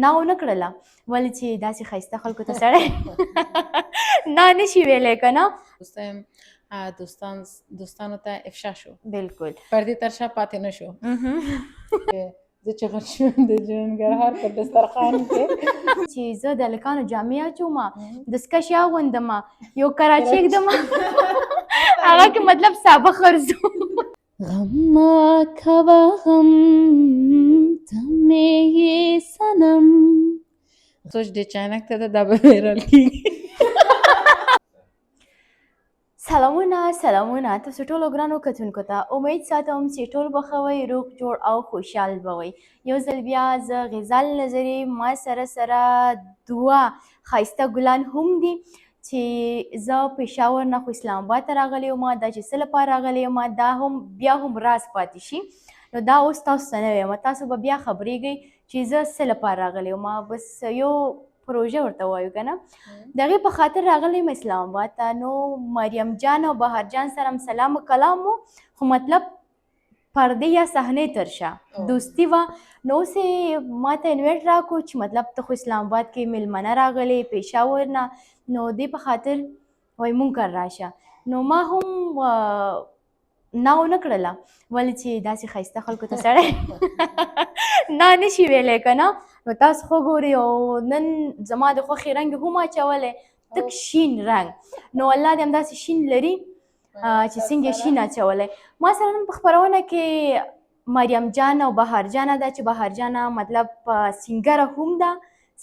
نه ونه کړله ولې چې داسې ښایسته خلکو ته سړی نه نشي ویلی که نه. دوستانو ته افشا شو، بالکل پردې تر شا پاتې نه شو. زه چې غټ شوم د ننګرهار په دسترخوان کې چې زه د هلکانو جامې اچومه دستکش یې اغوندمه یو کراچي ږدمه هغه کې مطلب سابه خرڅو. غم ما کوه غم ته مې یې صنم سوچ دې چانک ته دا به ویرال کېږي. سلامونه تاسو ټولو ګرانو کتونکو ته امید ساتم چې ټول به ښه وئ، روغ جوړ او خوشحال به وئ. یو ځل بیا زه غزال نظري ما سره دوه ښایسته ګلان هم دي چې زه پېښور نه خو اسلام آباد ته راغلی یم. دا چې څه لپاره راغلی یم دا هم بیا هم راز پاتې شي، نو دا اوس تاسو ته نه ویم، تاسو به بیا خبرېږئ چې زه څه لپاره راغلی یم. بس یو پروژه ورته وایو که نه، د هغې په خاطر راغلی یم اسلام آباد ته. نو مریم جان او بهار جان سره هم سلام و کلام و، خو مطلب پردې یا صحنې تر شا دوستي وه. نو اوس یې ما ته انویټ راکړو چې مطلب ته خو اسلام آباد کې میلمنه راغلی پېښور نه، نو دې په خاطر وایي مونږ کره راشه. نو ما هم نه ونه کړله ولې چې داسې ښایسته خلکو ته سړی نه نشي ویلی که نه. نو تاسو خو ګورئ او نن زما د خوښې رنګ یې هم اچولی تک شین رنګ، نو الله دې همداسې شین لري چې څنګه یې شین اچولی. ما سره نن په خپرونه کې مریم جان او بهار جانه ده چې بهار جانه مطلب سینګره هم ده،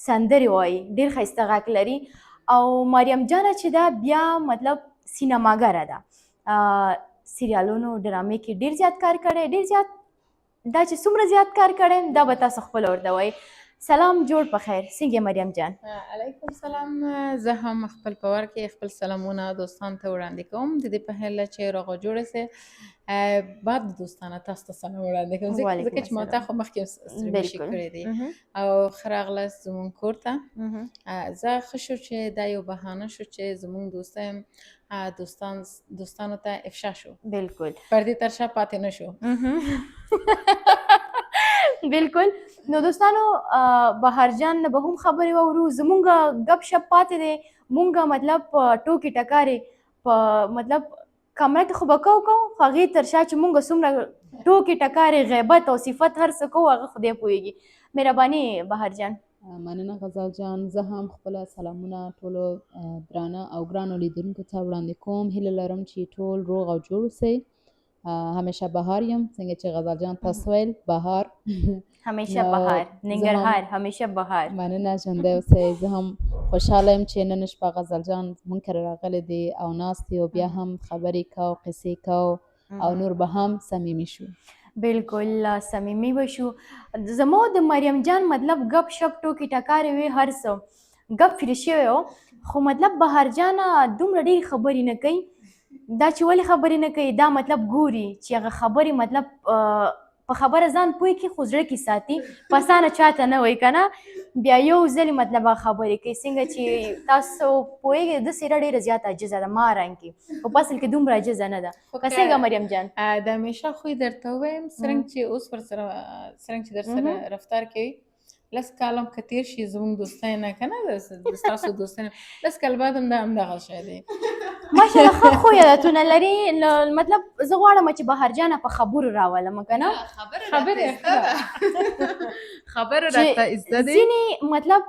سندرې وایي، ډېر ښایسته غږ لري. او مریم جانه چې ده بیا مطلب سینماګره ده، سریالونو ډرامې کې ډېر زیات کار کړی، ډېر زیات دا چې څومره زیات کار کړی دا به تاسو خپله ورته وایي. سلام جوړ په خیر، څنګه مریم جان؟ علیکم سلام. زه هم خپل په ور کې خپل سلامونه دوستان ته وړاندې کوم، د دې په هیله چې روغه جوړه سئ. بعد دوستانه تاسو ته سلام وړاندې کوم ځکه چې ما تا خو مخکې سلامشي کړی دی او ښه راغلاست زموږ کور ته. زه ښه شو چې دا یو بهانه شو چې زموږ دوستانو ته افشا شو، بالکل پردې تر شا پاتې نه شو. بالکل. نو دوستانو بهار جان نه به هم خبرې واورو، زمونږ ګپ شپ پاتې دی، مونږ مطلب ټوکې ټکارې په مطلب کمره کې خو به کوو خو هغې تر شا چې مونږ څومره ټوکې ټکارې غیبت او صفت هر څه کوو هغه خدای پوهېږي. مهرباني بهار جان. مننه غزال جان. زه هم خپله سلامونه ټولو درانه او ګرانو لیدونکو ته وړاندې کوم. هیله لرم چې ټول روغ او جوړ اوسئ. همیشه بهار یم، څنګه چې غزال جان تاسو ویل بهار همیشه بهار، ننګرهار همیشه بهار. مننه، ژوندی اوسئ. زه هم خوشحاله یم چې نن شپه غزال جان مونږ کره راغلی دی او ناست دی او بیا هم خبرې کوو، قصې کوو او نور به هم صمیمي شو. بالکل صمیمي به شو. زما د مریم جان مطلب ګپ شپ ټوکې ټکارې وې، هر څه ګپ فرې شوی و، خو مطلب بهار جانه دومره ډېرې خبرې نه کوي. دا چې ولې خبرې نه کوي دا مطلب ګوري چې هغه خبرې مطلب په خبره ځان پوه کړي خو زړه کې ساتي، په اسانه چاته نه وایي که نه. بیا یو ځلې مطلب هغه خبرې کوي څنګه چې تاسو پوهېږئ د څېره ډېره زیاته عجزه ده ما رنګې، خو په اصل کې دومره عجزه نه ده. که څنګه مریم جان؟ د همیشه خوی درته ووایم څرنګه چې اوس ورسره څرنګه چې در سره رفتار کوي، لس کاله هم که تېر شي زموږ دوستۍ نه که نه ستاسو دوستۍ نه لس کاله بعد هم دا همدغه شی دی. ماشاءالله ښه خو عادتونه لري. مطلب زه غواړم چې بهار جانه په خبرو راولم که نه. خبره راته زده دی. ځینې مطلب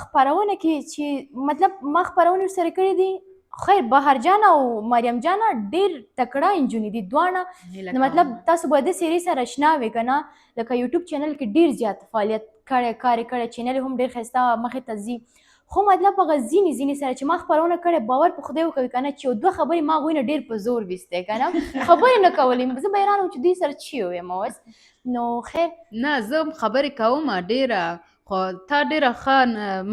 خپرونه کې چې مطلب ما خپرونې ورسره کړي دي، خیر بهار جان او مریم جانه ډېر تکړه انجونې دي دواړه. مطلب تاسو به د سیرې سره اشنا وې که نه، لکه یوټیوب چینل کې ډېر زیات فعالیت کړی چینل هم ډېر ښایسته مخې ته ځي. خو مطلب هغه ځینې سره چې ما خپرونه کړې باور په خدای وکوي که نه چې یو دوه خبرې ما هغوی نه ډېر په زور ویستی که نه، خبرې نه کولې. زه به حیران وم چې دوی سره چی ویم اوس. نو خیر نه زه هم خبرې کوم ډېره، خو تا ډېره ښه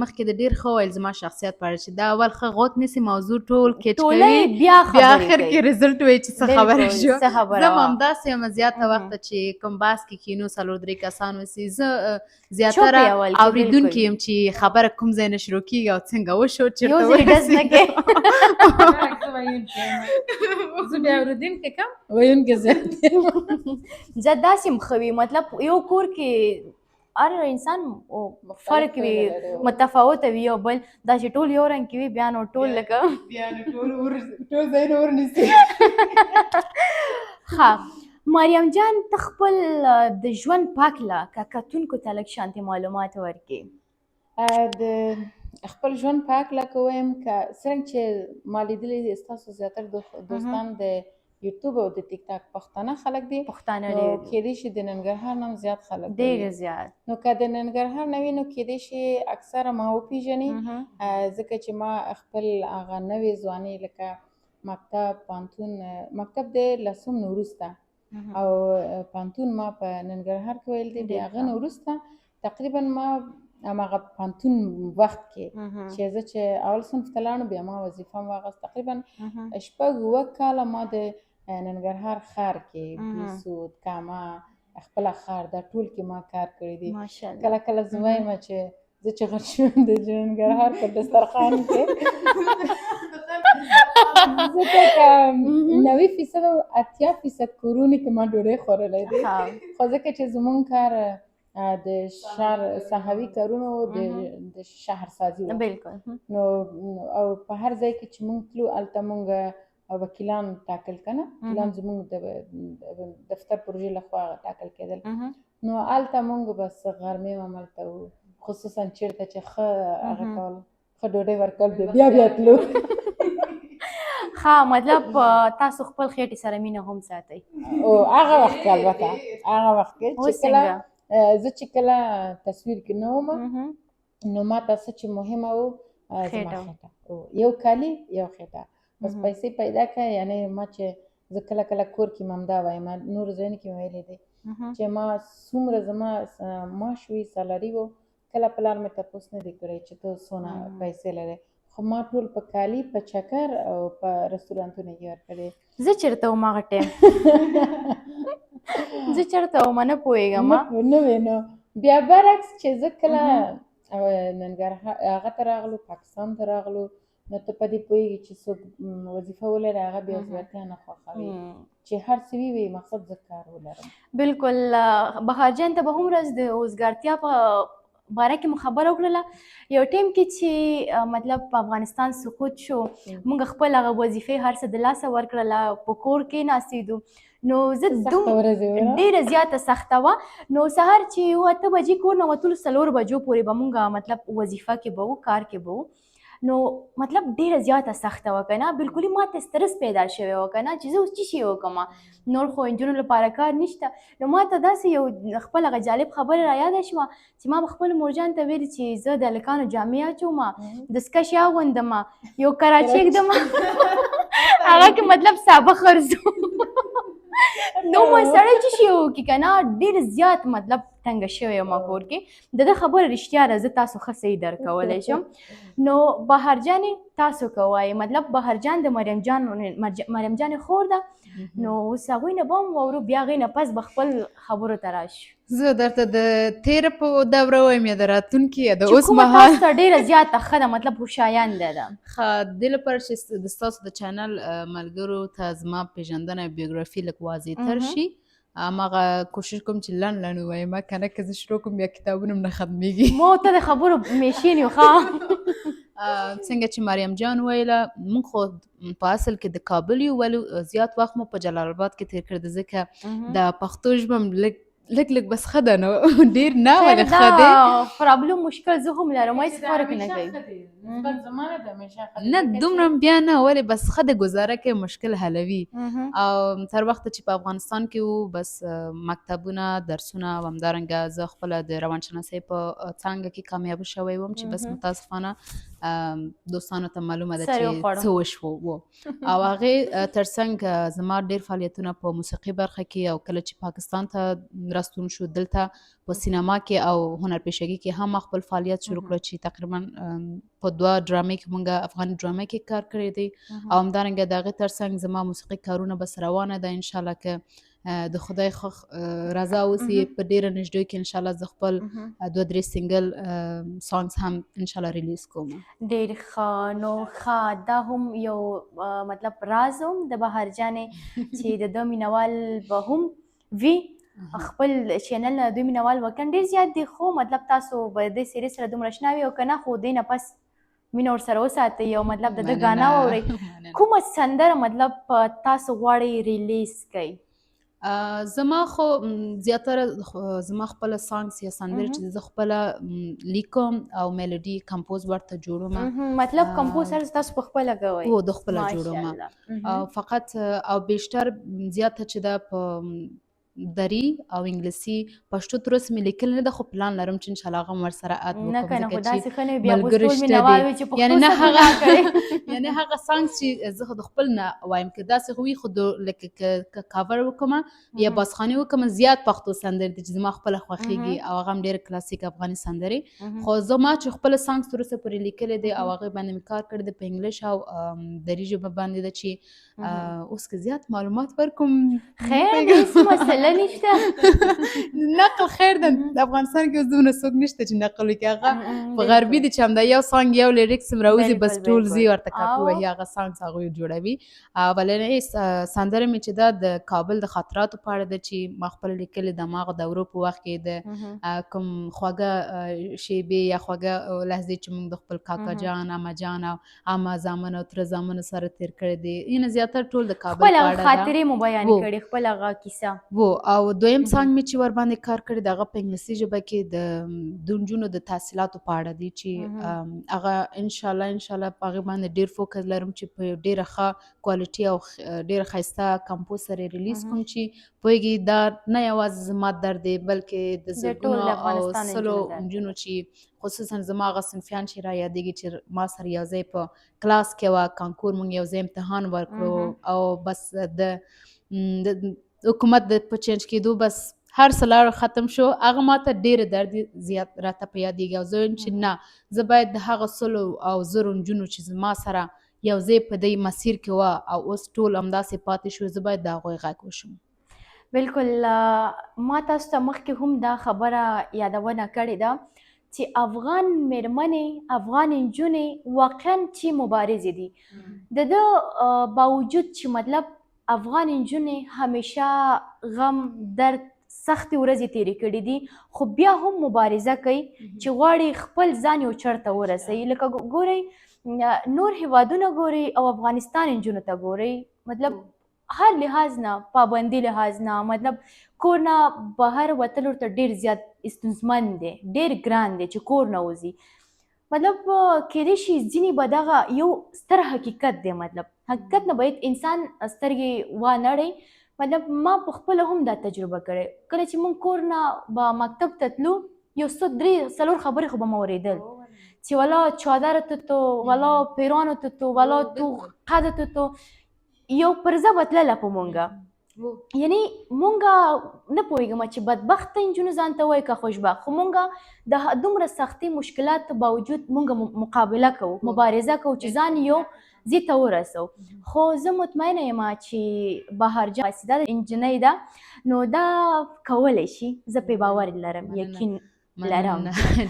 مخکې د ډېر ښه ویل زما شخصیت په اړه چې دا اول ښه غوږ نیسي موضوع ټول کیچ کوي بیا آخر کې رزلټ وایي چې څه خبره شو. زه هم همداسې یم زیاته وخته چې کوم بحث کې کینو څلور درې کسان اوسي، زه زیاتره اورېدونکې یم چې خبره کوم ځای نه شروع کېږي او څنګه وشو چېرته ورسېږي. زه بیا اورېدونکې کم ویونکې زیات یم. زه داسې هم ښه وي مطلب یو کور کې هر انسان فرق وي متفاوت وي او بل دا چې ټول یو رنګ کې وي بیا نو ټول لکه ځایونه ورنیسي. ښه مریم جان ته خپل د ژوند په هکله که کتونکو ته لږ شانتې معلومات ورکړې. د خپل ژوند په هکله که ووایم که څرنګه چې ما لیدلي ستاسو زیاتره دوستان د یوټیوب او د ټیک ټاک پښتانه خلک دي، پښتانه نو ډېر کېدای شي د ننګرهار نه هم زیات خلک دي. ډېر زیات. نو که د ننګرهار نه وي نو کېدای شي اکثره ما وپېژني، ځکه چې ما خپل هغه نوې ځواني لکه مکتب، پوهنتون، مکتب د 10 نه وروسته او پوهنتون ما په ننګرهار کې ویل دي. د هغه نه وروسته تقریبا ما هماغه پوهنتون وخت کې چې زه چې اول صنف ته لاړم بیا ما وظیفه هم واخیست. تقریبا 6 کاله ما د ننګرهار ښار کې بهسود، کامه، خپله ښار دا ټول کې ما کار کړی دی. کله کله زه وایم چې زه چې غټ شوم د ننګرهار په دسترخوان کې ځکه که 90% او 80% کورونو کې ما ډوډۍ خوړلی دی، خو ځکه چې زمونږ کار د شهر صحوي کارونو د شهرسازي و، بالکل. نو او په هر ځای کې چې مونږ تلو هلته مونږ وکیلان ټاکل کنه، وکیلان زمونږ د دفتر پروژې لخوا ټاکل کېدل. نو هلته مونږ بس غرمې هم هلته وو، خصوصا چېرته چې ښه هغه کول، ښه ډوډۍ ورکول، بیا تلو. ښه مطلب تاسو خپل خېټې سره مینه هم ساتئ. او هغه وخت کې البته هغه وخت کې چې کله زه چې کله تصویر کې نه وم نو ما ته څه چې مهمه و زما خېټه، یو کالي یو خېټه، بس پیسې پیدا کړه. یعنی ما چې زه کله کله کور کې همدا وایم، نورو ځایونو کې مې ویلي دی چې ما څومره زما معاش وي، سالري و، کله پلار مې تپوس نه دی کړی چې ته څونه پیسې لرې، خو ما ټول په کالي، په چکر او په رستورانتونو کې ورکړی. زه چېرته وم هغه ټایم؟ زه چېرته وم نه پوهېږم. نه وې. نو بیا برعکس چې زه کله ننګرهار هغه ته راغلو، پاکستان ته راغلو، نو ته په دې پوهېږي چې څوک وظیفه ولري هغه بې وزلتیا نه خوښوي، چې هر څه وي مقصد زه کار ولرم. بالکل. بهار جان ته به هومره د وزګارتیا په باره کې مو خبره وکړله. یو ټایم کې چې مطلب په افغانستان سقوط شو، موږ خپل هغه وظیفې هر څه د لاسه ورکړله، په کور کې ناستېدو، نو زه ډېره زیاته سخته وه. نو سهار چې 8 بجې کور نه وتلو 4 بجو پورې به موږ مطلب وظیفه کې به وو، کار کې به وو، نو مطلب ډېره زیاته سخته وه که نه. بلکلي ما ته سټرس پیدا شوی و که نه چې زه اوس څه شی وکړم، نور خو نجونو لپاره کار نشته. نو ما ته داسې یو خپل هغه جالب خبره رایاده شوه چې ما به خپل مورجان ته ویلي چې زه د هلکانو جامې اچوم، دستکشې اغوندم، یو کراچۍ ږدم، هغه کې مطلب سابه خرڅوم. نو ما سړی څه شی وکړي که نه، ډېر زیات مطلب تنګه شوی یم کور کې. د ده خبره رښتیا ده، زه تاسو ښه صحیح درکولی شم. نو بهار جانې تاسو که وایي مطلب بهار جان د مریم جانې خور ده، نو اوس هغوی نه به هم واورو، بیا هغې نه پس به خپل خبرو ته راشو. زه درته د تېره په دوره وایم یا د راتلونکي یا د اوس کومه مهال تاسو ته ډېره زیاته ښه ده، مطلب هوښیانده ده. ښه دې لپاره چې د ستاسو د چینل ملګرو ته زما پېژندنه بیوګرافي لږ واضح‌تر شي، هماغه کوشش کوم چې لنډ لنډ ووایم، که نه که زه شروع کوم بیا کتابونه هم نه ختمېږي. ما ته د خبرو میشین یو. ښه څنګه چې مریم جان ویله، موږ خو په اصل کې د کابل یو، ولې زیات وخت مو په جلال آباد کې تېر کړی، ځکه د پښتو ژبه م لږ بس ښه ده، نو ډېر نه ولې ښه دی. پرابلم مشکل زه هم لرم، هېڅ فرق نه کوي. نه دومره بیا نه، ولې بس ښه دی، ګزاره کوي، مشکل حلوي. او تر وخته چې په افغانستان کې وو، بس مکتبونه، درسونه، او همدارنګه زه خپله د روانشناسۍ په څانګه کې کامیابه شوی وم، چې بس متاسفانه دوستانو ته معلومه ده چې څه وشو. او هغې تر څنګ زما ډېر فعالیتونه په موسیقي برخه کې، او کله چې پاکستان ته راستون شو، دلته په سینما کې او هنرپیشګي کې هم ما خپل فعالیت شروع کړو، چې تقریبا په 2 ډرامې کې مونږ افغاني ډرامې کې کار کړی دی. او همدارنګه د هغې تر څنګ زما موسیقي کارونه بس روانه ده، انشاءالله که د خدای رضا اوسي په ډېره نږدې کې انشاءالله زه خپل 2-3 سینګل سانګز هم انشاءالله ریلیز کوم. ډېر ښه. نو ښه دا هم یو مطلب راز هم د بهار جانې چې د ده مینوال به هم وي، خپل چینل نه دوی مینوال وکړ ډېر زیات دي خو مطلب تاسو به د دې سیریز سره دومره اشنا وي او که نه خو دې نه پس مینه ورسره وساتئ او مطلب د ده ګانا واورئ کومه سندره مطلب تاسو غواړئ ریلیز کړئ زما خو زیاتره زما خپله سانګس یا سندرې چې زه خپله لیکم او میلوډي کمپوز ورته جوړوم مطلب کمپوز هر تاسو په خپله کوئ هو د خپله جوړوم فقط او بیشتر زیاته چې ده په دری او انګلیسي پښتو تر اوسه مې لیکل نه ده خو پلان لرم چې انشاءالله هغه هم ورسره اد نه وکړم کنه خو ځکه داسې چې ښه نه وي بیا اوس ملګري ټول شته مینوال دي وي چې یعنې نه پښتو څه کړی یعنې هغه سانګس چې زه خو د خپل نه وایم که داسې خو وي خو لکه که کاور وکړم یا باسخاني وکړم زیات پښتو سندرې دي چې زما خپله خوښېږي او هغه هم ډېرې کلاسیک افغاني سندرې خو زما چې خپله سانګس تر اوسه پورې لیکلی دی او هغې باندې مې کار کړی دی په انګلیش او دري ژبه باندې ده چې اوس که زیات معلومات ورکړم خیر دی هېڅ مسله نشته نقل خیر ده د افغانستان کې اوس دومره څوک نشته چې نقل وکړي هغه په غربي دي چې همدا یو سانګ یو لیریکس هم راوځي بس ټول ځي ورته کاپي وهي هغه سانګس هغوی جوړوي اولنۍ سندره مې چې ده د کابل د خاطراتو په اړه ده چې ما خپله لیکلې د هماغه دورو په وخت کې د کوم خواږه شیبې یا خواږه لحظې چې موږ د خپل کاکا جان اما جان او اما زامن او تره زامنو سره تېر کړی دی یعنې زیاتره ټول د کابل خپل هغه خاطرې مو بیان کړي خپل هغه کیسه او دویم سانګ مې چې ور باندې کار کړی د هغه په انګلیسي ژبه کې د نجونو د تحصیلاتو په اړه دی چې هغه انشاءالله په هغې باندې ډېر فوکس لرم چې په ډېره ښه کوالټي او ډېره ښایسته کمپوز سره ریلیز کړم چې پوهېږي دا نه یوازې زما درد دی بلکې د زرګونو او سلو نجونو چې خصوصا زما هغه صنفیان چې را یادېږي چې ما سره یو ځای په کلاس کې وه کانکور مونږ یو ځای امتحان ورکړو او بس د حکومت د په چینج کېدو بس هر څه لاړ ختم شو هغه ماته ډېره درد زیات راته په یادېږي او زه وایم چې نه زه باید د هغه سلو او زرو نجونو چې زما سره یو ځای په دې مسیر کې وه او اوس ټول همداسې پاتې شو زه باید د هغوی غږ وشم بلکل ما تاسو ته مخکې هم دا خبره یادونه کړې ده چې افغان میرمنې افغان نجونې واقعا چې مبارزې دي د ده باوجود چې مطلب افغان نجونې همیشه غم درد سختې ورځې تېرې کړي دي خو بیا هم مبارزه کوي چې غواړي خپل ځان یو چرته ورسوي لکه ګورئ نور هیوادونه ګورئ او افغانستان نجونو ته ګورئ مطلب هر لحاظ نه پابندي لحاظ نه مطلب کور نه بهر وتل ورته ډېر زیات ستونزمن دی ډېر ګران دی چې کور نه وځي مطلب کېدای شي ځینې به دغه یو ستر حقیقت دی مطلب حقیقت نه باید انسان سترګې وانړئ مطلب ما په خپله هم دا تجربه کړې کله چې موږ کور نه به مکتب ته تلو یو څه درې څلور خبرې خو به مو اورېدل چې والا چادر ته تو والا پیرانو ته تو والا تو قده ته تو یو پرزه به تلله په مونږه یعنی مونږه نه پوهېږم چې بدبخته نجونو ځان ته وایي که خوشبخت خو مونږه د دومره سختي مشکلات باوجود مونږه مقابله کوو مبارزه کوو چې ځان یو ځای ته ورسو خو زه مطمئنه یم چې بهرجان حسیده انجنۍ ده نو دا کولی شي زه پرې باور لرم یقین لرم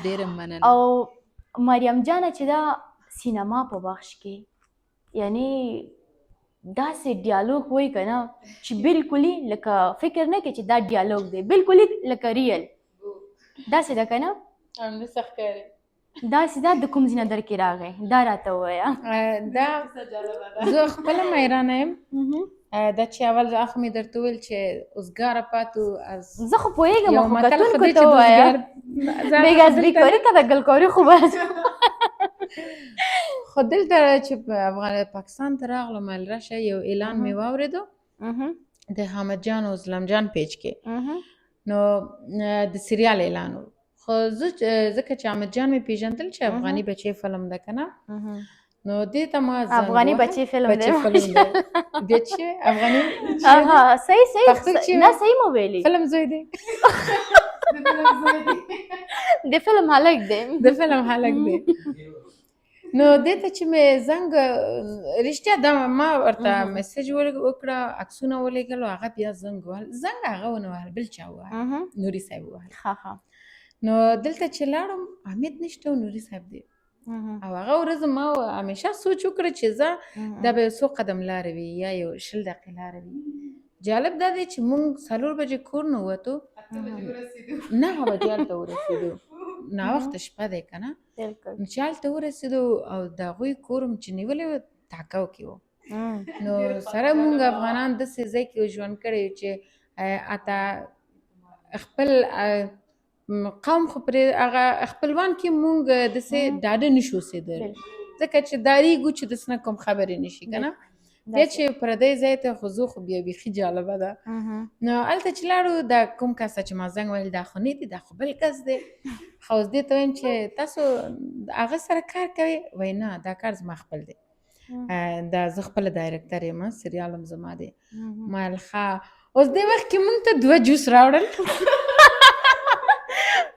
ډېره مننه او مریم جانه چې دا سینما په بخش کې یعنی داسې ډیالوګ وایي که نه چې بلکلي لکه فکر نه کوي چې دا ډیالوګ دی بلکلي لکه ریل داسې ده که نه همداسې ښکاري داسې دا د کوم ځای نه درکې راغی دا راته ووایه دا زه خپله میرانه یم دا چې اول اخ مې درته وویل چې اوزګاره پاتو از زه خو پوهېږم خو کتونکو ته ووایه بېګازري کاري که د ګلکاري خو بس خو دلته چې پاکستان ته راغلم الرشه یو اعلان مې واورېدو د حامد جان او اسلام جان پیج کې نو د سریال اعلان و خو زه ځکه چې حامد جان مې پیژندل چې افغاني بچی فلم ده که نه نو دې ته ما افغاني بچی فلم دی بیا چې افغاني صحیح نه صحیح مو ویلي فلم زوی دی د فلم هلک دی د فلم هلک دی نو دې ته چې مې زنګ رښتیا دا ما ورته میسج وکړه عکسونه ولېږل او هغه بیا زنګ وهل زنګ هغه ونه وهل بل چا ووهل نوري صاحب ووهل نو دلته چې لاړم حمید نشته او نوري صاحب دی او هغه ورځ ما همیشه سوچ وکړه چې زه دا به یو څو قدم لاره وي یا یو 20 دقیقې لاره وي جالب دا دی چې مونږ 4 بجې کور نه ووتو 9 بجې هلته ورسېدو ناوخته شپه دی که نه چې هلته ورسېدو او د هغوی کور م چې نیولی و ټاکو کې و نو سره مونږ افغانان داسې ځای کې ژوند کړی چې اته خپل قوم خو پرې هغه خپلوان کې مونږ داسې ډاډه نشو اوسېدلی ځکه چې ډارېږو چې داسې نه کوم خبرې نشي که نه بیا چې پردی ځای ته خو زه خو بیا بیخي جالبه ده نو هلته چې لاړو دا کوم کس ته چې ما زنګ ویل دا خو نه دی دا خو بل کس دی خو اوس دې ته وایم چې تاسو هغه سره کار کوئ وایي نه دا کار زما خپل دی دا زه خپله ډایرکټر یم سریال هم زما دی ما ویل ښه اوس دې وخت کې مونږ ته 2 جوس راوړل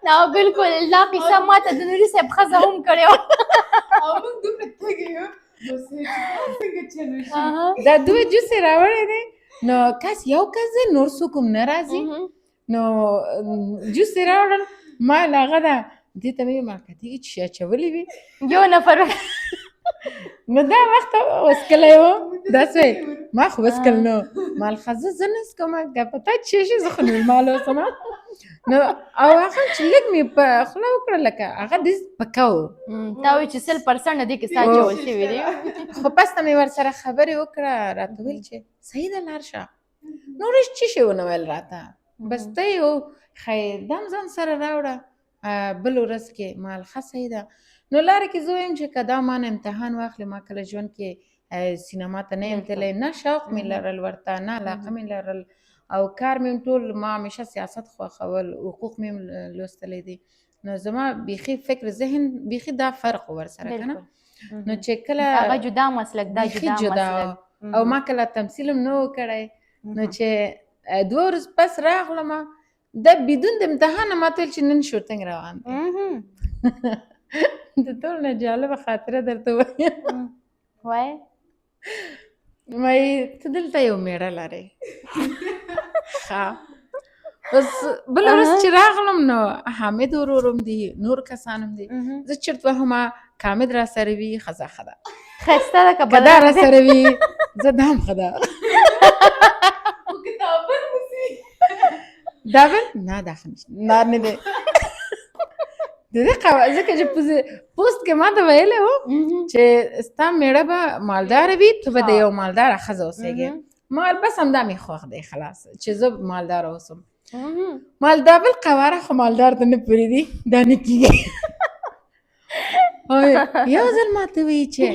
نه بالکل دا قصه ما ته د نوري صاحب ښځه هم کړې وه او موږ دومره تږي یو نو څنګه چلو شي دا 2 جوس یې راوړی دی نو یو کس دی نور څوک هم نه راځي نو جوس یې راوړل ما ویل هغه ده دې ته مې ویل ما کتېږي چې شی اچولی وي یو نفر نو دا وخت وسکلی و داسې ما خو وسکل نه ما ویل ښه زه نه څښم که په تا څښې زه خو نورمال اوسم نو او هغه چې لږ مې په خوله وکړه لکه هغه داسې پکه و تا وایي چې 100% دې کې ستا اچول شوي دي خو پس ته مې ورسره خبرې وکړه راته ویل چې صحیح ده لاړ شه نور هېڅ څه شی ونه ویل راته بس ته یې خیر دم ځان سره راوړه بل ورځ کې ما ویل ښه صحیح ده نو لاره کې زه وایم چې که دا ما نه امتحان واخلي ما کله ژوند کې سینما ته نه یم تللی نه شوق مې لرل ورته نه علاقه مې لرل او کار مې ټول ما همیشه سیاست خوښول حقوق مې لوستلی دي نو زما بیخي فکر ذهن بیخي دا فرق ورسره که نه نو چې کله هغه جدا مسلک دا جدا مسلک او ما کله تمثیل هم نه و کړی نو چې 2 ورځې پس راغلم دا بدون د امتحان ما ته ویل چې نن شوټینګ روان دی د ټول نه جالبه خاطره درته وایم وایه وایي ته دلته یو میړه لرې ښه اوس بله ورځ چې راغلم نو حامد ورور هم دي نور کسان هم دي زه چرت وهم کامد را سره وي ښځه ښه ده ښایسته ده که که دا را سره وي زه دا هم ښه ده دا بل نه دا ښه نه دی ځکه چې پوسټ کې ما ته ویلی و چې ستا میړه به مالداره وي ته به د یو مالداره ښځه اوسېږې ما ویل بس همدا مې خوښ دی خلاص چې زه مالداره اوسم ما ویل دا بل قواره خو مالدار ته نه پرېږدي دا نه کېږي یو ځل ما ته وایي چې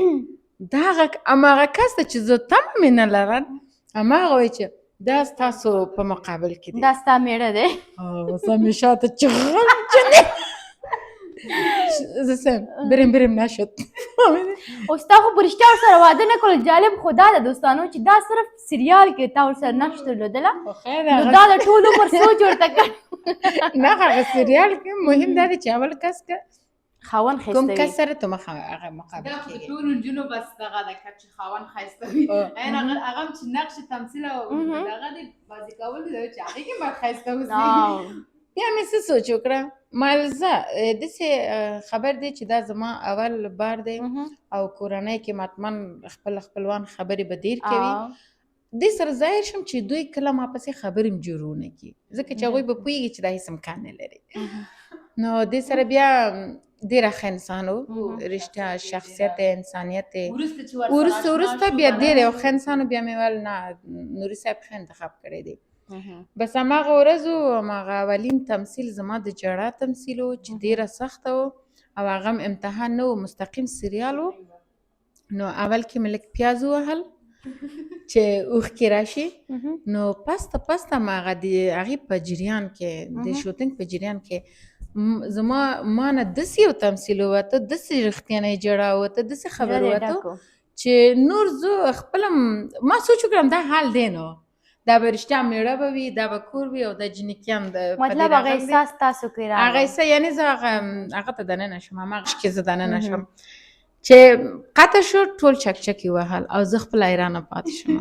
دا هماغه کس ته چې زه تمه مې نه لرل هماغه وایي چې دا ستاسو په مقابل کې دی دا ستا میړه دی اوس مې شاته چغم چنې زه سم بریم نشد اوس تا خو په رښتیا ورسره واده نه کړل جالب خو دا ده دوستانو چې دا صرف سریال کې تا ورسره نقش درلودله نو دا د ټول عمر سوچ ورته کړ نه هغه سریال کې مهم دا دی چې اول کس که خاوند ښایسته کوم وي کس سره ته هغه مقابل دا کېږي ټولو نجونو بس دغه ده که چې خاوند ښایسته وي هغه هم چې نقش تمثیل او دغه دی بازي کول دي چې هغې کې باید ښایسته اوسي بیا مې څه سوچ وکړه ما ویل زه داسې خبر دی چې دا زما اول بار دی او کورنۍ کې مطمئن خپلوان خبرې به ډېر کوي دې سره ظاهر شم چې دوی کله ما پسې خبرې هم جوړ ونه کړي ځکه چې هغوی به پوهېږي چې دا هېڅ امکان نه لري نو دې سره بیا ډېره ښه انسان و رښتیا شخصیت انسانیت وروسته بیا ډېر یو ښه انسان و بیا مې ویل نه نوري صاحب ښه انتخاب کړی دی بس هماغه ورځ و هماغه اولین تمثیل زما د جړا تمثیل و چې ډېره سخته و او هغه هم امتحان نه و مستقیم سریال و نو اول کې مې لږ پیاز ووهل چې اوښکې راشي نو پسته هماغه د هغې په جریان کې د شوټینګ په جریان کې ما نه داسې یو تمثیل ووته داسې رښتینی جړا وته داسې خبر وته چې نور زه خپله ما سوچ وکړم دا حال دی نو دا به رښتیا میړه به وي دا به کور وي او دا جنکیان مطلب هغه احساس تاسو کې راغلی هغه احساس یعنې زه هغه ته دننه شم هماغه کې زه دننه شم چې قطع شو ټول چکچکې وهل او زه خپله حیرانه پاتې شم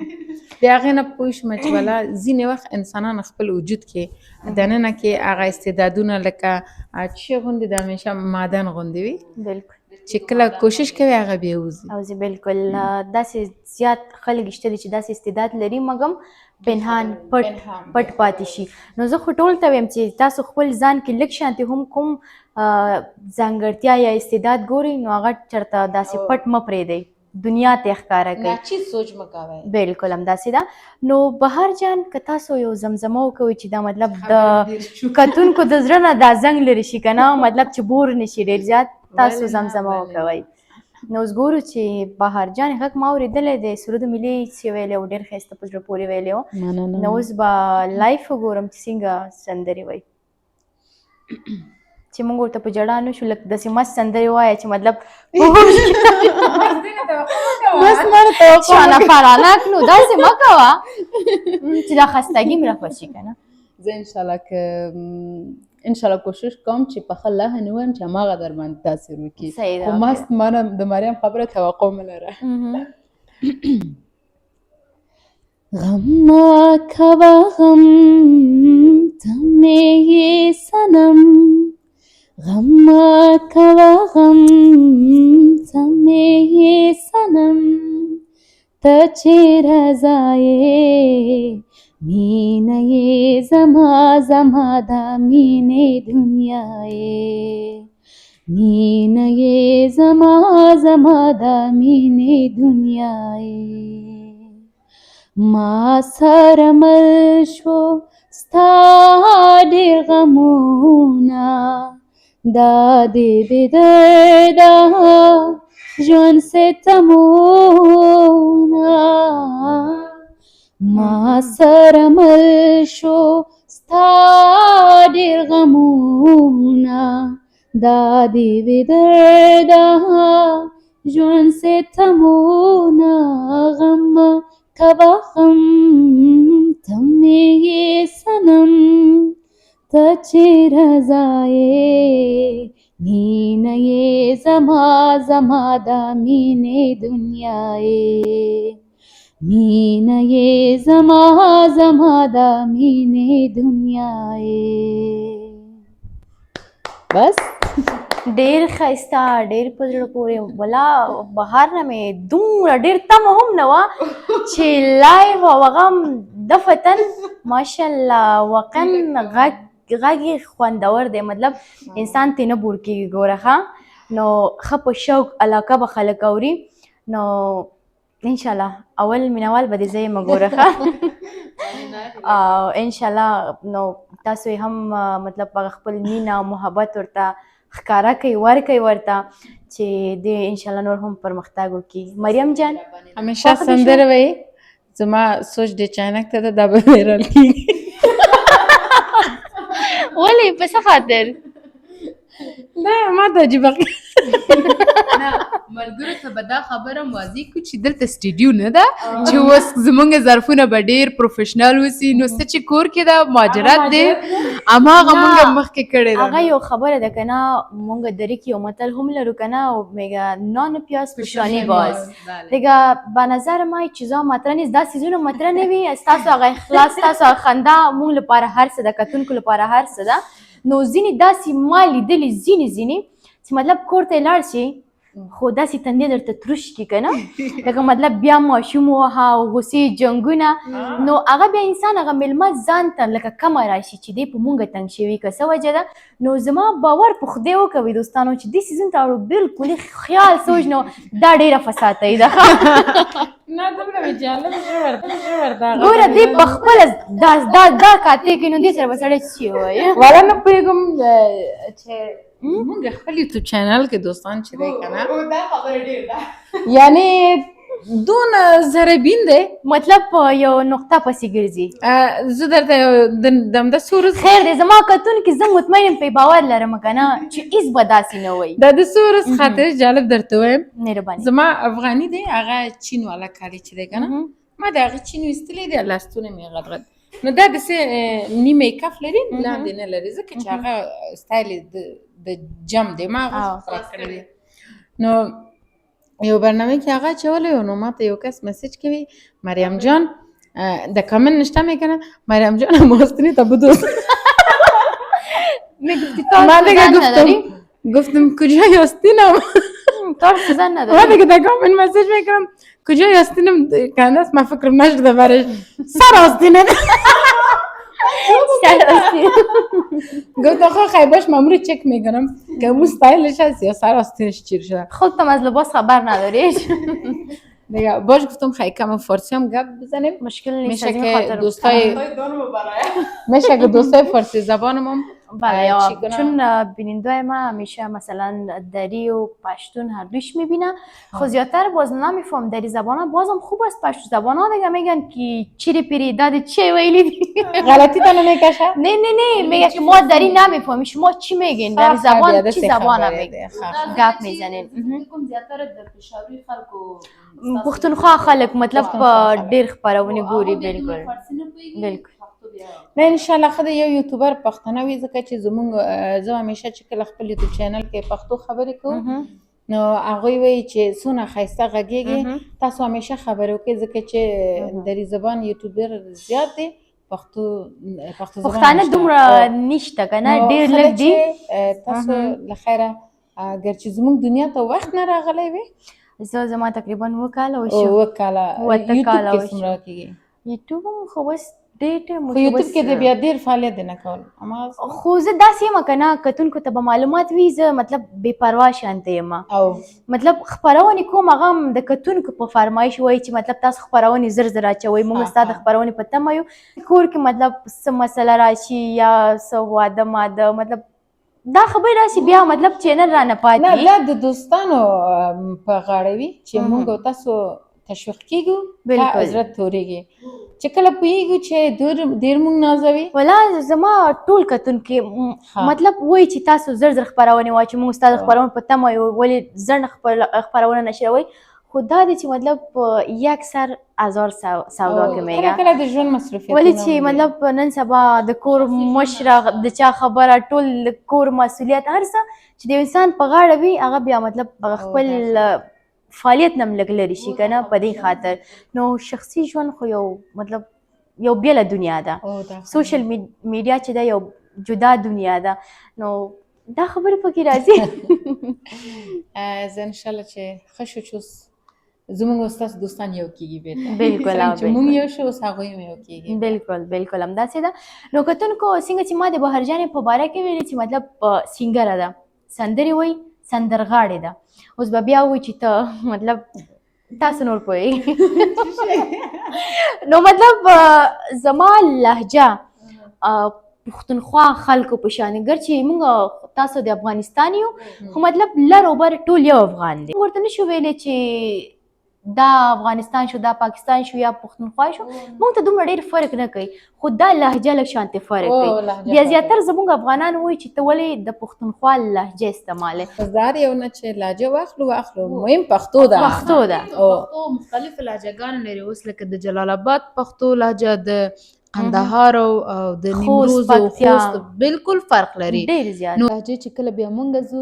د هغې نه پوه شوم چې والا ځینې وخت انسانان خپل وجود کې دننه کې هغه استعدادونه لکه چې غوندې د همیشه معدن غوندې وي بالکل چې کله کوشش کوي هغه بیا وځي او زه بالکل داسې زیات خلک شته دي چې داسې استعداد لري مګم پنهان پټ پاتې شي. نو زه خو ټول ته وایم چې تاسو خپل ځان کې لږ شانتې هم کوم ځانګړتیا یا استعداد ګورئ نو هغه چېرته داسې پټ مه پرېږدئ, دنیا ته یې ښکاره کوئ. ناچیز سوچ مه کوئ. بالکل همداسې ده. نو بهار جان که تاسو یو زمزمه وکوئ چې دا مطلب د کتونکو د زړه نه دا زنګ لرې شي که نه, مطلب چې بور نه شي ډېر زیات, تاسو زمزمه وکوئ. نو اوس ګورو چې بهار جان غږ ما اورېدلی دی, سرود ملي چې ویلی و ډېر ښایسته په زړه پورې ویلی و. نو اوس به لایف وګورم چې څنګه سندرې وایي چې موږ ورته په ژړا نه شو, لږ داسې مست سندرې ووایه چې مطلب بس ماته توقع شانه فرانک نو داسې مه کوه چې دا خستګي مې راخوشي که نه. زه انشاءالله کوشش کوم چې په ښه لحن ووایم چې هماغه در باندې تاثیر وکړي. خو مست مانه د مریم خبره توقع مه لره. غم مه کوه غم ته مې یې صنم, غم مه کوه غم ته مې یې صنم, ته چې رضا یې مینه یې زما زما دا مینې دنیا یې, مینه یې زما زما دا مینې دنیا یې. ما سره مل شو ستا ډېر غمونه, دا دې بې درده ژوند ستمونه. ما سره مل شو ستا ډېر غمونه, دا دې بې درده ژوند ستمونه. غم کوه غم ته مې یې صنم, ته چې رضا یې مینه یې زما زما دا مینې دنیا یې, مینه یې زما زما دا مینې دنیا یې. بس ډېر ښایسته, ډېر په زړه پورې. ولا بهار نه مې دومره ډېر تمه هم نه وه چې لایو او هغه دفتن ماشاءالله واقعا غږ یې خوندور دی, مطلب انسان ترې نه بور کېږي. ګوره ښه نو ښه په شوق علاقه به خلک اوري. نو انشاءالله اول مینوال به دې زه یم ګوره ښه انشاءالله. نو تاسو یې هم مطلب هغه خپل مینه او محبت ورته ښکاره کوي, ورکوي ورته چې دې انشاءالله نور هم پرمختګ وکړي. مریم جان همیشه سندره وایي, زما سوچ د چانک ته ده دا به ویرال کېږي. ولې په څه خاطر؟ دا ما ته عجیبه نه ملګرو ته به دا خبره واضح کړو چې دلته سټوډیو نه ده چې اوس زمونږ ظرفونه به ډېر پروفیشنل وسي. نو څه چې کور کې ده مهاجرت دی هماغه مونږ مخکې کړې ده. هغه یو خبره ده که نه, مونږ درې کې یو متل هم لرو که نه, میگه نان پیاز پیشانی باز. دیگه به نظر ما چیزا مطرح نیست, دا چیزونه مطرح نه وي. ستاسو هغه اخلاص, ستاسو هغه خندا مونږ لپاره هر څه ده, کتونکو لپاره هر څه ده. نو ځینې داسې ما لیدلي ځینې چې مطلب کور ته یې لاړ شي خو داسې تندې درته تروش کړي که نه, لکه مطلب بیا ماشوم ووهه او غوسې جنګونه, نو هغه بیا انسان هغه میلمه ځان ته لکه کمه راشي چې دی په مونږ تنګ شوي که څه وجه ده. نو زما باور په خدای وکوئ دوستانو چې دې سیزن ته اړو بلکل خیال سوچ نو دا ډېره فساتۍ ده. نه دومره مې جالب ژور ده ګوره دې په خپله دا کاتې کوي نو دې سره به سړی څه وایي. والا نه پوهېږم چې مونږ خپل یوټیوب چینل کې دوستان چې دی که نه, دا خبره ډېر ده یعنې دونه ضربین دی, مطلب په یو نقطه پسې ګرځي. زه درته د همدا څو ورځې خیر دی زما کتونکي زه مطمئن یم پرې باور لرم که نه چې هېڅ به داسې نه وایي. دا د څو ورځې خاطر جالب درته وایم. مهرباني. زما افغاني دی هغه چین والا کالي چې دی که نه, ما د هغې چین ویستلی دی, لاستونه مې غټ نو دا داسې نیمه کف لري لاندې نه لري ځکه چې هغه سټایل د جم دی ما هغه خلاص کړی دی. نو یو برنامه کې هغه اچولی و, نو ما ته یو کس مسیج کوي مریم جان د کامنت نشته مې که نه, مریم جان ماستنی تا بدوست. ما دیگه گفتم گفتم کجای آستینم کار سزن نداره. بعد که دکام این مسیج میکنم کجای آستینم کنده است، من فکرم نشده برش سر آستینه. گفت آخه خیلی باش مامور چک میکنم که اون ستایلش هست یا سر آستینش چیر شده. خودتم از لباس خبر نداری. دیگه باش گفتم خیلی کم فارسی هم گپ بزنیم. مشکل نیست. میشه که دوستای فارسی زبانم هم بله، چون بیننده ما همیشه مثلا دری و پشتون هر دوش میبینه، خود زیادتر باز نمیفهم دری زبان ها، بازم خوب است. پشتو زبان ها دیگه میگن که چیری پیری دادی چه ویلی غلطی تا نمیکشه. نه میگه که ما دری نمیفهمیم، شما چی میگین در زبان چی زبان میگین گپ میزنین. زیادتر در پېښوري خلکو پښتونخوا خلک مطلب ډیر خبرونه ګوري. بالکل نه انشالله خدای یو یوټیوبر پښتنه وي، ځکه چې زه همیشه چې کله خپل یوټیوب چینل کې پښتو خبرې کوم نو هغوی وایي چې څونه ښایسته غږیږي، تاسو همیشه خبرې وکړئ ځکه چې دری زبان یوټیوبر زیات دی، پښتو زبان پښتانه دومره نشته کنه، ډیر لږ دي. تاسو له خیره اگر چې زموږ دنیا ته وخت نه راغلی وي، زما تقریبا 2 کاله وشو. 2 کاله یوټیوب کې څومره کېږي؟ یوټیوب هم خو بس ډېر ټایم خو یوټیوب کې د بیا ډېر فعالیت نه کول. خو زه داسې یم که نه، کتونکو ته به معلومات وي، زه مطلب بې پروا شانته یم. مطلب خپرونې کوم، هغه هم د کتونکو په فرمایش وایي چې مطلب تاسو خپرونې زر اچوئ، موږ ستا د خپرونې په تمه یو. کور کې مطلب څه مسله راشي یا څه واده ماده، مطلب دا خبرې راشي بیا مطلب چینل رانه پاتې. نه دا د دوستانو په غاړه وي چې موږ او تاسو تشویق کېږو، تا زړه تورېږي چې کله پوهېږو چې ډېر موږ نازوي. ولا زما ټول کتونکي مطلب وایي چې تاسو زر خپرونې واچوئ، موږ ستا د خپرونې په تمه یو، ولې زر نه خپرونه نشروئ. خو دا دی چې مطلب یک سر هزار سودا کې میگه، کله کله د ژوند مصروفیتونه ولې چې مطلب نن سبا د کور مشره د چا خبره، ټول کور مسؤلیت، هر څه چې د انسان په غاړه وي هغه بیا مطلب خپل فعالیت نه لږ لرې شي که نه، په دې خاطر. نو شخصي ژوند خو یو مطلب یو بیله دنیا ده، سوشل میډیا چې ده یو جدا دنیا ده. نو دا خبرې پکې راځي. زه انشاءالله چې ښه شو چې زموږ او ستاسو دوستان یو کېږي بېرته. بالکل چې موږ یو شو اوس هغوی هم یو کېږي. بالکل همداسې ده. نو کتونکو څنګه چې ما د بهرجانې په باره کې ویلي چې مطلب سینګره ده، سندرې وایي، سندرغاړې ده. اوس به بیا وایي چې ته مطلب تاسو نور پوهېږئ. نو مطلب زما لهجه پښتونخوا خلکو په شان، ګر چې موږ تاسو د افغانستان یو، خو مطلب لر او بر ټول یو افغان دی. ورته نشو ویلی چې دا افغانستان شو، دا پاکستان شو یا پښتونخوا شو، موږ ته دومره ډېر فرق نه کوي، خو دا لهجه لږ شانتې فرق کوي. بیا زیاتر زموږ افغانان وایي چې ته ولې د پښتونخوا لهجه استعمالوې. د هر یو نه چې لهجه واخلو مهم پښتو ده. پښتو مختلف لهجهګانې لري، اوس لکه د جلال آباد پښتو لهجه، د قندهار او د نیمروز او خوست بالکل فرق لري ډېر زیات. نو لهجې چې کله بیا مونږ ځو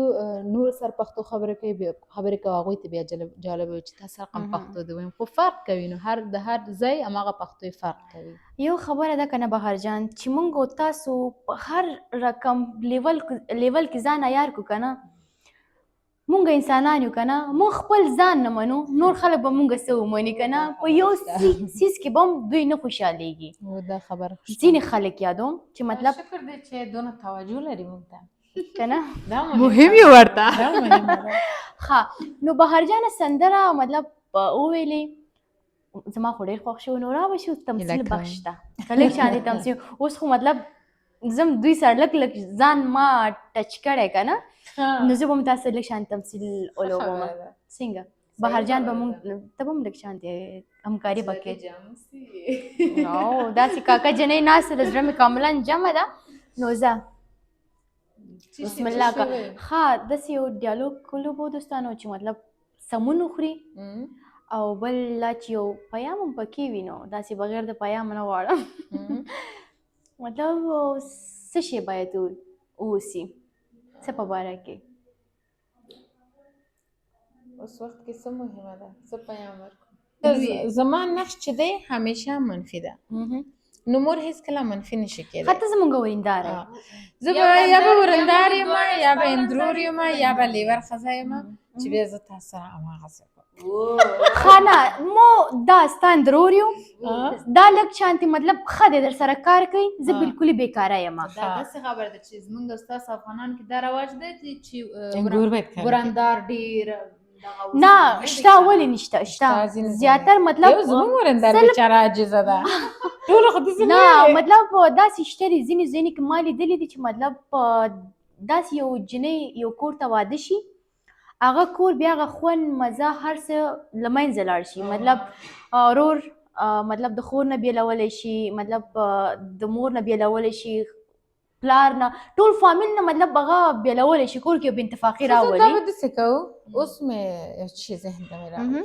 نور سره پښتو خبرې کوي، بیا خبرې کوي هغوی ته بیا جالبه وي چې تاسو رقم پښتو دی وایم، خو فرق کوي. نو د هر ځای هماغه پښتو فرق کوي. یو خبره ده که نه بهرجان، چې مونږ او تاسو په هر رقم لیول کې ځان عیار کړو که نه، مونږ انسانان یو که نه، مونږ خپل ځان نه منو، نور خلک به مونږ څه ومني که نه. په یو څیز کې به هم دوی نه خوشحالېږي. دا خبره ځینې خلک یادوم چې مطلب شکر دی چې دونه توجه لري مونږ ته که نه، مهم یې ورته. ښه نو بهرجانه سندره مطلب وویلې، زما خو ډېر خوښ شو. نو رابه شو تمثیل بخش ته که لږ شانې تمثیل، اوس خو مطلب زم دوی سره لږ ځان ما ټچ کړی که نه، نو زه به هم تاسو لږ شانې تمثیل ولوبم. څنګه بهرجان به مونږ ته به هم لږ شانې همکاري به کوې. داسې کاکا جنۍ ناسته د زړه مې کاملا جمع ده. نو زه بسم الله کا ښه داسې یو ډیالوګ ولوبو دوستانو چې مطلب سمون وخوري، او بل لا چې یو پیام هم پکې وي، نو داسې بغیر د پیام نه غواړم. مطلب څه شی باید اوسي، څه په باره کې اوس وخت کې څه مهمه ده، څه پیام ورکړو. زما نقش چې دی همیشه منفي ده، نو مور هیڅکله منفي نشي کېدی. حتی زمونږ وریندار زه به یا به ورندار یم یا به اندرور یم یا به لیور ښځه یم چې بیا زه تاسو سره هماغسې کوم. ښه نه مو دا ستا اندرور یو دا لږ شانتې مطلب ښه دی در سره کار کوي زه بالکلي بېکاره یم. دا داسې خبره ده چې زمونږ ستاسو افغانانو کې دا رواج دی چې انګور باید کار ورندار ډېر نه شته ولې نشته شته زیاتر مطلب زموږ ورندار بېچاره عاجزه ده ټولو خو داسې نه مطلب داسې شته دي ځینې ځینې کې ما لیدلي دي چې مطلب داسې یو جنۍ یو کور ته واده شي هغه کور بیا هغه خوند مزه هر څه له منځه لاړ شي مطلب ورور مطلب د خور نه بیلولی شي مطلب د مور نه بیلولی شي پلار نه ټول فامیل نه مطلب هغه بیلولی شي کور کې یو بېاتفاقي راولي. دا به داسې کوو اوس مې یو شی ذهن ته مې راغلی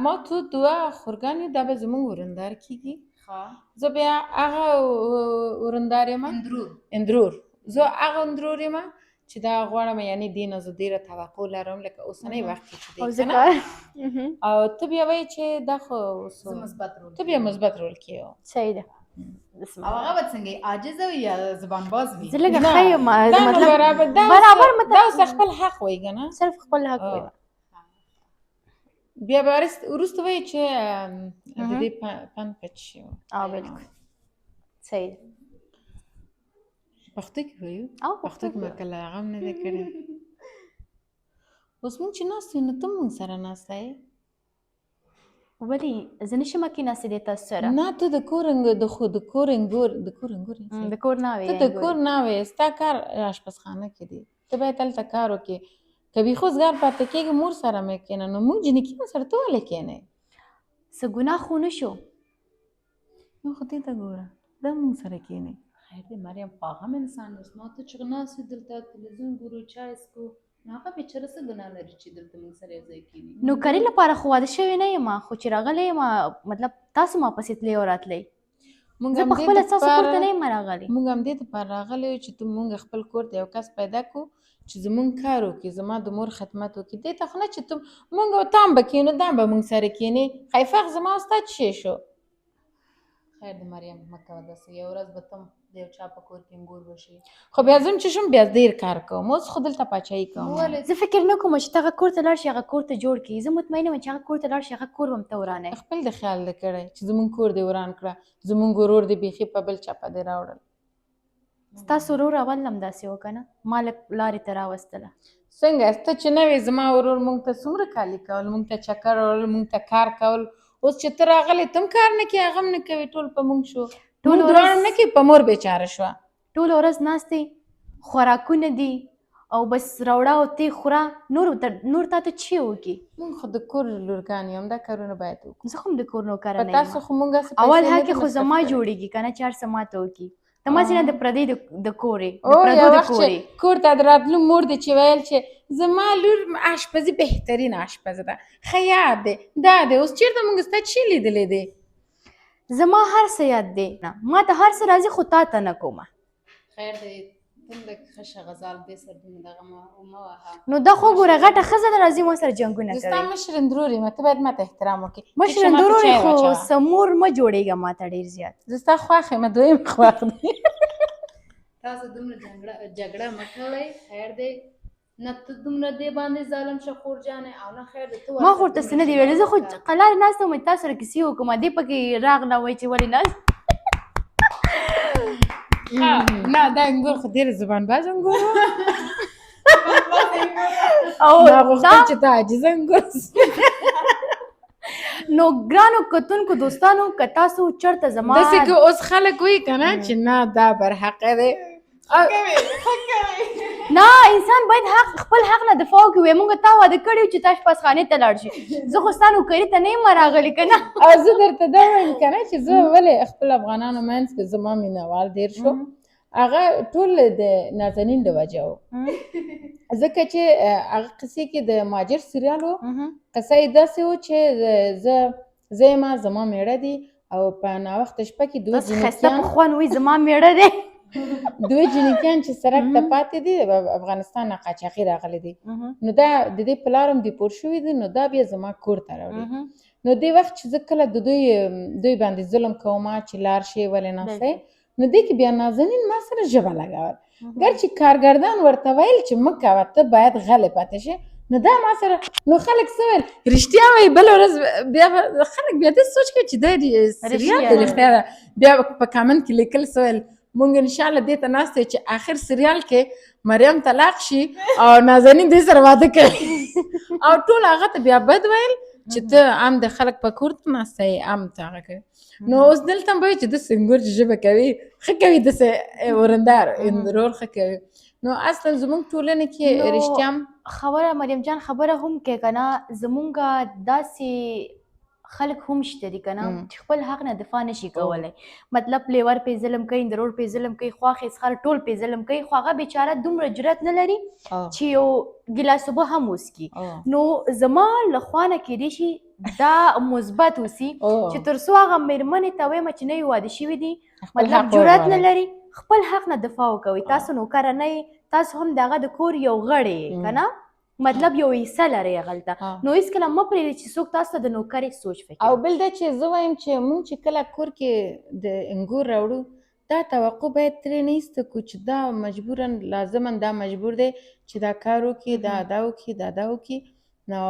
ما تو دوه خورګانې دا به زموږ ورندار کېږي زه بیا هغه ورندار یم اندرور زه هغه اندرور یم چې دا غواړم یعنې دې نه زه ډېره توقع لرم لکه اوسنی وخت کې چې دی که نه او ته بیا وایې چې دا خو ته بیا مثبت رول کې یو صحیح ده. او هغه به څنګه عاجزه وي یا زبان باز وي؟ زه لږه ښه یم مطلب برابر دا اوس خپل حق وایي که نه صرف خپل حق وایي. بیا به وروسته وایي چې د دې پند پچ شي. بالکل صحیح ده. پښتو کې وایو پښتو کې ما کله هغه هم نه دی کړی. اوس موږ چې ناست یو نو ته موږ سره ناسته یې ولې زه نشم کېناستلی تاسو سره نه ته د کور ناوې د کور ته د کور ناوې ستا کار اشپزخانه کې دی ته باید هلته کار وکړې که بیخي اوسګار پاتې کېږي مور سره مې کښېنه نو موږ جنکیانو سره ته ولې کښېنئ څه ګناه خو نه شو نو خو دې ته ګوره دا موږ سره کښېنئ. خیر دی مریم خو هغه هم انسان اوس ما ته چې ناست وي دلته تلویزیون ګورو چای څکو نو هغه بېچاره څه ګناه لري چې دلته موږ سره یو ځای کښېني. نوکري لپاره خو واده شوې نه یم خو چې راغلی یم مطلب تاسو ما پسې تللی او راتلی زه په خپله ستاسو کور ته نه یم راغلی. موږ همدې دپاره راغلی یو چې ته موږ خپل کور ته یو کس پیدا کړو چې زمونږ کار وکړي زما د مور خدمت وکړي دې ته خو نه چې ته موږ او تا هم به کښېنو دا هم به موږ سره کښېنې خیفق زما او ستا څه شی شو. خیر د مریم مه کوه داسې یو ورځ به ته د یو چا په کور کې انګور وشي خو بیا زه هم چې شم بیا ډېر کار کوم اوس خو دلته پاچاهي کوم. زه فکر نه کوم چې ته هغه کور ته لاړ شي هغه کور ته جوړ کړي زه مطمئنه یم چې هغه کور ته لاړ شي هغه کور به هم ته ورانوي. خپل د خیال دی کړی چې زمونږ کور دې وران کړه زمونږ ورور دې بیخي په بل چپه دې راوړل. ستاسو ورور اول هم داسې و که نه ما لږ لارې ته راوستله. څنګه ته چې نه وې زما ورور موږ ته څومره کالي کول موږ ته چکر وړل موږ ته کار کول اوس چې ته راغلی ته هم کار نه کوې هغه هم نه کوې ټول په موږ شو موږ دواړه هم نه کوې په مور بېچاره شوه ټوله ورځ ناستې خوراکونه دي او بس راوړه او تی خوره نور تا ته چی وکړي. موږ خو د کور لورګان یو همدا کارونه باید وکړو. زه خو هم د کور نوکره نه یم تاسو خو موږ اول هکې خو زما جوړېږي که نه چې هر څه ما ته وکړي ته ماسې نه د پردۍ د کورې یو وخت چې کور ته د راتلو مور دې چې ویل چې زما لور اشپزي بهترین اشپزه ده ښه یاد دی دا دی اوس چېرته موږ ستا چی لیدلی دی زما هر څه یاد دی ما ته هر څه راځي خو تا ته نه کومه. خیر دی ته لږ ښه غزال دې سر دومره دغه مه وهه نو دا خو ګوره غټه ښځه ده راځي ما سره جنګونه کوي. زه ستا مشر اندرور یم ته باید ماته احترام وکړې. مشر اندرور یې خو سمور مه جوړېږه ما ته ډېر زیات زه ستا خوښ یم دویم خوښ دی. تاسو دومره جګړه مه کوئ خیر دی نه ته دومره دې باندې ظالم شه خور جانې او نه خیر دی ما خو ورته څه نه دي ویلي زه خو قلارې ناسته وم تا سره کیسې وکړم دې پکې راغله وایي چې ولې ناست نه دا انګور خو ډېر زبان باز انګور او ما غوښتل چې ته عاجزه انګور نو ګرانو کتونکو دوستانو که تاسو چېرته زما داسې که اوس خلک وایي که نه چې نه دا برحقه دی نه انسان باید خپل حق نه دفاع وکړي وایي موږ تا واده کړی و چې تا اشپزخانې ته لاړ شي زه خو ستا نوکري ته نه یم راغلې که نه او زه درته دا وایم که نه چې زه ولې خپل افغانانو منځ کې زما مینهوال ډېر شو هغه ټول د نازنین د وجه و ځکه چې هغه قصې کې د مهاجر سریال و قصه یې داسې و چې زه یم زما میړه دی او په ناوخته شپه کې دوه ښایسته پخوان وایي زما میړه دی دوه جنکیان چې سړک ته پاتې دي افغانستان نه قاچاقي راغلی دی نو دا د دې پلار هم دیپورت شوي دي نو دا بیا زما کور ته راوړي نو دې وخت چې زه کله د دوی باندې ظلم کوم چې لار شي ولې ناستئ نو دې کې بیا نازنین ما سره ژبه لګول ګر چې کارګردان ورته ویل چې مه کوه ته باید غلی پاتې شې نو دا ما سره نو خلک څه ویل رښتیا وایي بله ورځ بیا خلک بیا داسې سوچ کوي چې دا سریال دی رښتیا ده بیا په کامنټ کې لیکل څه ویل مونږ انشاءالله دې ته ناست چې آخر سریال کې مریم طلاق شي او نازنین دې سره واده کوي او ټول هغه ته بیا بد ویل چې ته عام د خلک په کور ته ناسته یې عام ته هغه کوي نو اوس دلته هم به وایي چې داسې انګور چې ژبه کوي ښه کوي داسې ورندار رول ښه کوي نو اصلا زموږ ټولنې کې رښتیا خبره مریم جان خبره هم کې که نه زمونږ داسې خلک هم شته دي که نه چې خپل حق نه دفاع نشي کولی مطلب لیور پې ظلم کوي اندرور پې ظلم کوي خوا خیسخر ټول پې ظلم کوي خو هغه بیچاره دومره جرأت نه لري چې یو ګیلاس اوبه هم وڅکي نو زما له خوا نه کیدای شي دا مثبت اوسي چې تر څو هغه مېرمنې ته وایم چې نه یې واده شوي دي مطلب جرأت نه لري خپل حق نه دفاع وکوي تاسو نوکره نه یې تاسو هم د هغه د کور یو غړی یې که نه مطلب یو حصه لري هغلته نو هېڅکله مه پرېږدئ چې څوک تاسو ته د نوکرې سوچ فکر او بل دا چې زه وایم چې مونږ چې کله کور کې د انګور راوړو دا توقع باید ترې نه ایسته کړو چې دا مجبورا لازما دا مجبور دی چې دا کار وکړي دا وکړي دا وکړي نو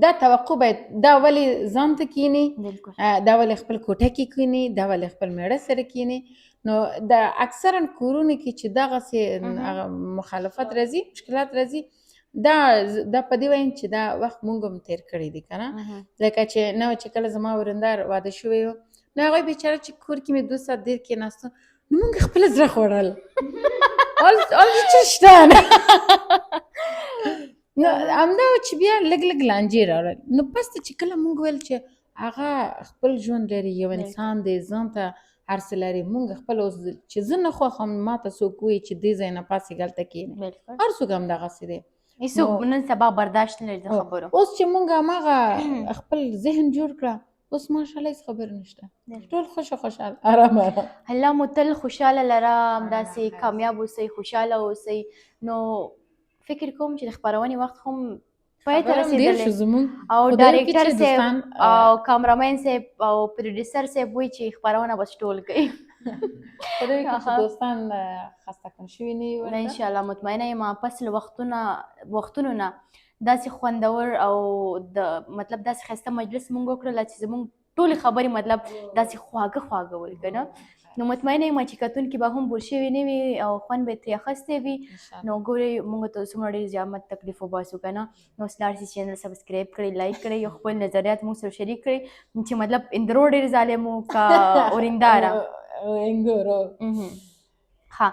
دا توقع باید دا ولې ځان ته کینی دا ولې خپل کوټه کې کینی دا ولې خپل میړه سره کینی نو دا اکثرا کورونه کې چې دغسې مخالفت راځي مشکلات راځي دا په دې وایم چې دا وخت مونږ هم تیر کړی دی که نه لکه چې نه چې کله زما ورندار واده شوی و نو هغوی بیچاره چې کور کې مې 2 ساعت دیر کېناسته نو مونږ خپله زړه خوړل هلته څه شته نو همدا و چې بیا لږ لږ لانجې راوړل نو پس ته چې کله مونږ ویل چې هغه خپل ژوند لري یو انسان دی ځان ته هر څه لري مونږ خپل اوس چې زه نه خوښم ما ته څوک وایي چې دې ځای نه پاسې هلته کښېنې هر څوک همدغسې دی هیڅوک نن سبا برداشت نه لري د خبرو اوس چې مونږ هماغه خپل ذهن جوړ کړه اوس ماشاءالله هیڅ خبره نشته ټول خوشحال آرام الله مو تل خوشحاله لره همداسې کامیاب اوسئ خوشحاله اوسئ نو فکر کوم چې د خپرونې وخت هم پای ته رسېدلی او ډایرکټر صاحب او کامرامین صاحب او پروډیوسر صاحب وایي چې خپرونه بس ټول کوي خدای وکړي چې دوستان خسته کن شوي نه وي انشاءالله مطمئنه یم پس له وختونو نه داسې خوندور او د مطلب داسې ښایسته مجلس مونږ وکړله چې زمونږ ټولې خبرې مطلب داسې خواږه ول که نه نو مطمئنه یم چې کتونکي به هم بور شوي نه وي او خوند به یې ترې اخیستی وي نو ګورئ مونږ ته څومره ډېر زیامت تکلیف وباسو که نه نو سلارسي چینل سبسکرایب کړئ لایک کړئ او خپل نظریات مونږ سره شریک کړئ چې مطلب اندرو ډېر ظالم و که اورنداره ها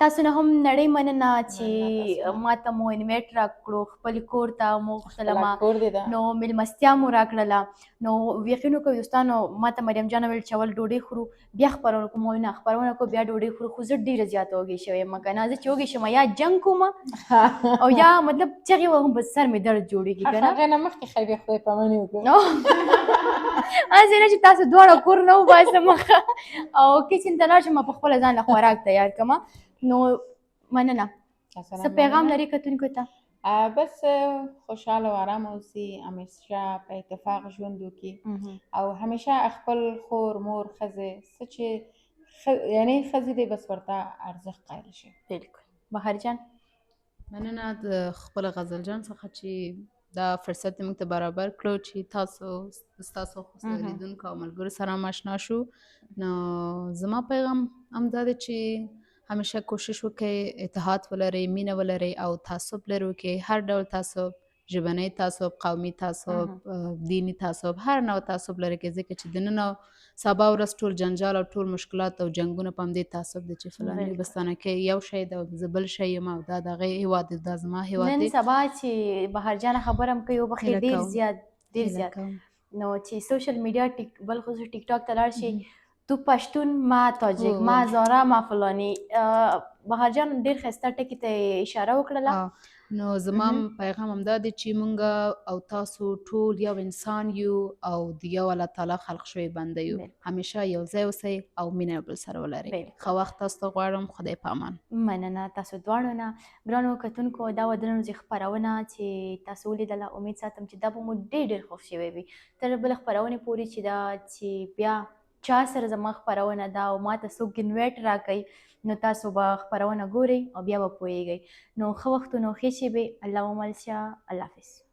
تاسو نه هم نړۍ مننه چې ما ته مو انویټ راکړو خپل کور ته مو غوښتلمه نو میلمستیا مو راکړله نو یقین وکړئ دوستانو ما ته مریم جانه ویل چې اول ډوډۍ خورو بیا خپرونه کوم نه خپرونه کوو بیا ډوډۍ خورو خو زه ډېره زیاته وږې شوې یم که نه زه چې وږې شم یا جنګ کوم او یا مطلب چغې وهم په سر مې درد جوړېږي که نه هغې نه مخکې خیبې خدای پاماني وکړو هسې نه چې تاسو دواړه کور نه وباسم او کچن ته لاړ شم په خپله ځان له خوراک تیار کړم نو مننه څه پیغام لري کتونکو ته بس خوشحاله و آرام اوسي همیشه په اتفاق ژوند وکړي او همیشه خپل خور مور ښځې څه چې یعنې ښځې دی بس ورته ارزښت قایل شي بلکل بهر جان مننه د خپل غزل جان څخه چې دا فرصت موږ ته برابر کړو چې ستاسو لیدونکو او ملګرو سره هم اشنا شو نو زما پیغام همدا دی چې همیشه کوشش وکړئ اتحاد ولرئ مینه ولرئ او تعصب لرې وکړئ هر ډول تعصب ژبنی تعصب قومي تعصب دینی تعصب هر نوع تعصب لرې کړئ ځکه چې د نن او سبا ورځ ټول جنجال او ټول مشکلات او جنګونه په همدې تعصب دی چې فلاني بستانه کې یو شی دی او زه بل شی یم او دا د هغې هېواد دی دا زما هېواد دی نن سبا چې بهر جانه خبره هم کوي وبخښئ ډېر زیات نو چې سوشل میډیا بل خصوص ټیک ټاک ته لاړ شي تو پښتون ما تاجک ما زارا ما فلانی بهر جان ډېر ښایسته ټکي ته اشاره وکړله نو زما پیغام همدا دی چې مونږ او تاسو ټول یو انسان یو او د یو الله تعالی خلق شوی بنده یو. همیشه یو ځای اوسئ او مینه یو بل سره ولرئ. ښه وخت تاسو ته غواړم. خدای په امان. مننه تاسو دواړو نه. ګرانو کتونکو دا وه د نن ورځې خپرونه چې تاسو ولیدله. امید ساتم چې دا به مو ډېر خوښ شوی وي. تر بله خپرونې پورې چې دا چې بیا چا سره زما خپرونه ده او ما ته څوک انویټ راکوي نو تاسو به خپرونه ګورئ او بیا به پوهیږئ. نو ښه وختونه او ښې شېبې. الله مو مل شه. الله حافظ.